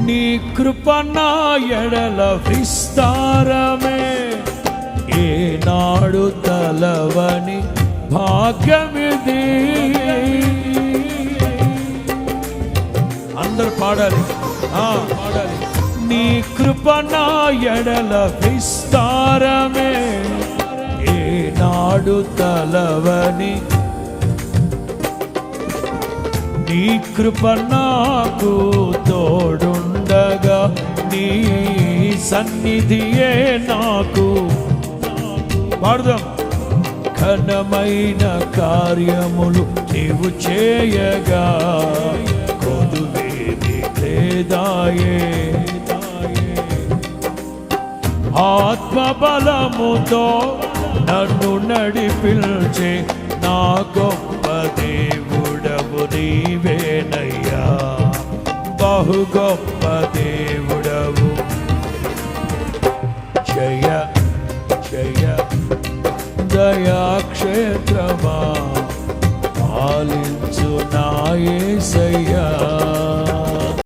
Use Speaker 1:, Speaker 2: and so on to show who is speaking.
Speaker 1: నీ కృప నా ఎడల విస్తారమే, ఏనాడు తలవని భాగ్యమిది. అందరు పాడాలి, పాడాలి. నీ కృప నా ఎడల విస్తారమే, ఏనాడు తలవని. నీ కృప నాకు తోడుండగా, నీ సన్నిధియే నాకు. పాడదాం. ఘనమైన కార్యములు నీవు చేయగా, కొదువేది లేదాయే. ఆత్మబలముతో నన్ను నడిపించే నా గొప్ప దేవుడవు నీవేనయ్యా, బహు గొప్ప దేవుడవు. జయ జయ దయాక్షేత్రమా, పాలించు నా యేసయ్యా.